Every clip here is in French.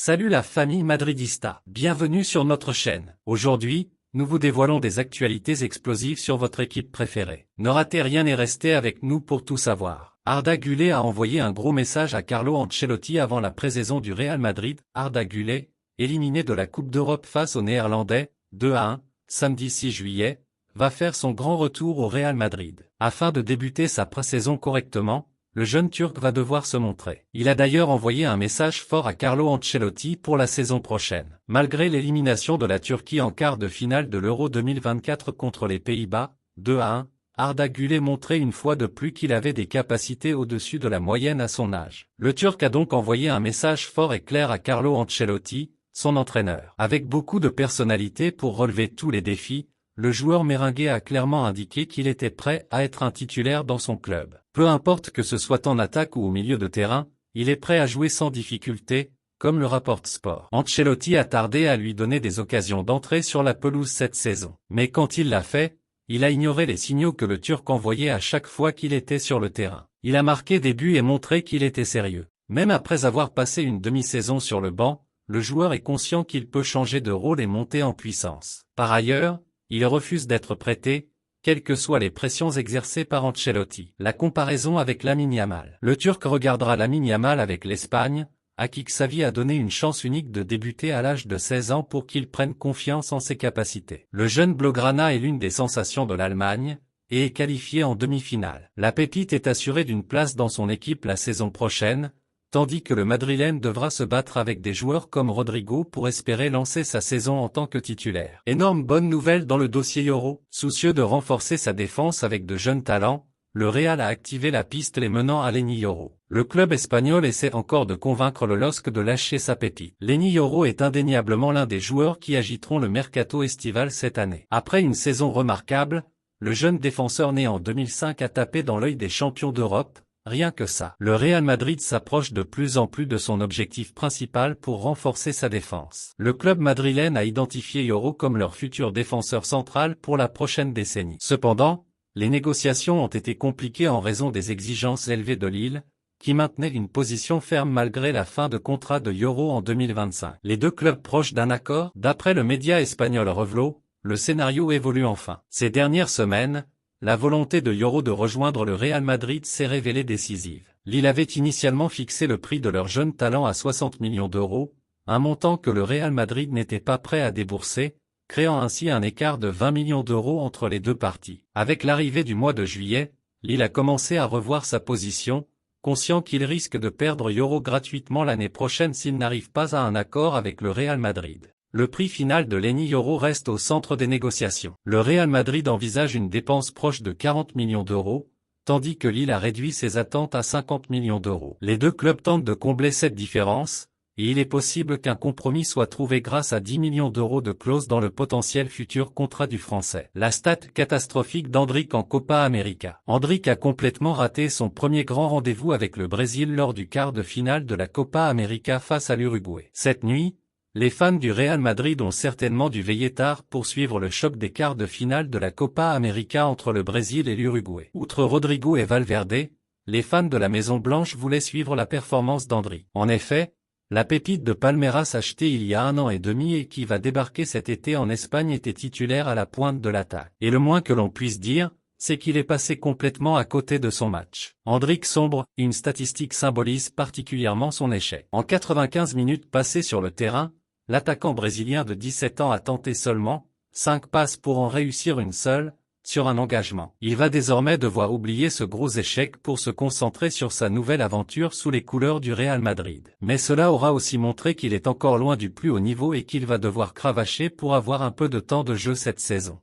Salut la famille madridista, bienvenue sur notre chaîne. Aujourd'hui, nous vous dévoilons des actualités explosives sur votre équipe préférée. Ne ratez rien et restez avec nous pour tout savoir. Arda Güler a envoyé un gros message à Carlo Ancelotti avant la pré-saison du Real Madrid. Arda Güler, éliminé de la Coupe d'Europe face aux Néerlandais, 2-1, samedi 6 juillet, va faire son grand retour au Real Madrid. Afin de débuter sa pré-saison correctement, le jeune Turc va devoir se montrer. Il a d'ailleurs envoyé un message fort à Carlo Ancelotti pour la saison prochaine. Malgré l'élimination de la Turquie en quart de finale de l'Euro 2024 contre les Pays-Bas, 2-1, Arda Güler montrait une fois de plus qu'il avait des capacités au-dessus de la moyenne à son âge. Le Turc a donc envoyé un message fort et clair à Carlo Ancelotti, son entraîneur. Avec beaucoup de personnalité pour relever tous les défis, le joueur merengue a clairement indiqué qu'il était prêt à être un titulaire dans son club. Peu importe que ce soit en attaque ou au milieu de terrain, il est prêt à jouer sans difficulté, comme le rapporte Sport. Ancelotti a tardé à lui donner des occasions d'entrer sur la pelouse cette saison. Mais quand il l'a fait, il a ignoré les signaux que le Turc envoyait à chaque fois qu'il était sur le terrain. Il a marqué des buts et montré qu'il était sérieux. Même après avoir passé une demi-saison sur le banc, le joueur est conscient qu'il peut changer de rôle et monter en puissance. Par ailleurs, il refuse d'être prêté, quelles que soient les pressions exercées par Ancelotti. La comparaison avec Lamine Yamal. Le Turc regardera Lamine Yamal avec l'Espagne, à qui Xavi a donné une chance unique de débuter à l'âge de 16 ans pour qu'il prenne confiance en ses capacités. Le jeune Blaugrana est l'une des sensations de l'Allemagne, et est qualifié en demi-finale. La pépite est assurée d'une place dans son équipe la saison prochaine, tandis que le Madrilène devra se battre avec des joueurs comme Rodrigo pour espérer lancer sa saison en tant que titulaire. Énorme bonne nouvelle dans le dossier Euro. Soucieux de renforcer sa défense avec de jeunes talents, le Real a activé la piste les menant à Leny Yoro. Le club espagnol essaie encore de convaincre le LOSC de lâcher sa pépite. Leny Yoro est indéniablement l'un des joueurs qui agiteront le mercato estival cette année. Après une saison remarquable, le jeune défenseur né en 2005 a tapé dans l'œil des champions d'Europe. Rien que ça. Le Real Madrid s'approche de plus en plus de son objectif principal pour renforcer sa défense. Le club madrilène a identifié Yoro comme leur futur défenseur central pour la prochaine décennie. Cependant, les négociations ont été compliquées en raison des exigences élevées de Lille, qui maintenait une position ferme malgré la fin de contrat de Yoro en 2025. Les deux clubs proches d'un accord. D'après le média espagnol Revlo, le scénario évolue enfin. Ces dernières semaines, la volonté de Yoro de rejoindre le Real Madrid s'est révélée décisive. Lille avait initialement fixé le prix de leur jeune talent à 60 millions d'euros, un montant que le Real Madrid n'était pas prêt à débourser, créant ainsi un écart de 20 millions d'euros entre les deux parties. Avec l'arrivée du mois de juillet, Lille a commencé à revoir sa position, conscient qu'il risque de perdre Yoro gratuitement l'année prochaine s'il n'arrive pas à un accord avec le Real Madrid. Le prix final de Leny Yoro reste au centre des négociations. Le Real Madrid envisage une dépense proche de 40 millions d'euros, tandis que Lille a réduit ses attentes à 50 millions d'euros. Les deux clubs tentent de combler cette différence, et il est possible qu'un compromis soit trouvé grâce à 10 millions d'euros de clause dans le potentiel futur contrat du Français. La stat catastrophique d'Endrick en Copa América. Endrick a complètement raté son premier grand rendez-vous avec le Brésil lors du quart de finale de la Copa América face à l'Uruguay. Cette nuit, les fans du Real Madrid ont certainement dû veiller tard pour suivre le choc des quarts de finale de la Copa América entre le Brésil et l'Uruguay. Outre Rodrigo et Valverde, les fans de la Maison Blanche voulaient suivre la performance d'Endrick. En effet, la pépite de Palmeiras achetée il y a 1 an et demi et qui va débarquer cet été en Espagne était titulaire à la pointe de l'attaque. Et le moins que l'on puisse dire, c'est qu'il est passé complètement à côté de son match. Endrick sombre, une statistique symbolise particulièrement son échec. En 95 minutes passées sur le terrain, l'attaquant brésilien de 17 ans a tenté seulement 5 passes pour en réussir une seule, sur un engagement. Il va désormais devoir oublier ce gros échec pour se concentrer sur sa nouvelle aventure sous les couleurs du Real Madrid. Mais cela aura aussi montré qu'il est encore loin du plus haut niveau et qu'il va devoir cravacher pour avoir un peu de temps de jeu cette saison.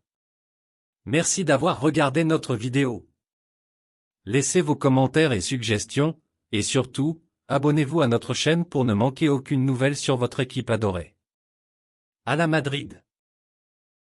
Merci d'avoir regardé notre vidéo. Laissez vos commentaires et suggestions, et surtout, abonnez-vous à notre chaîne pour ne manquer aucune nouvelle sur votre équipe adorée. À la Madrid!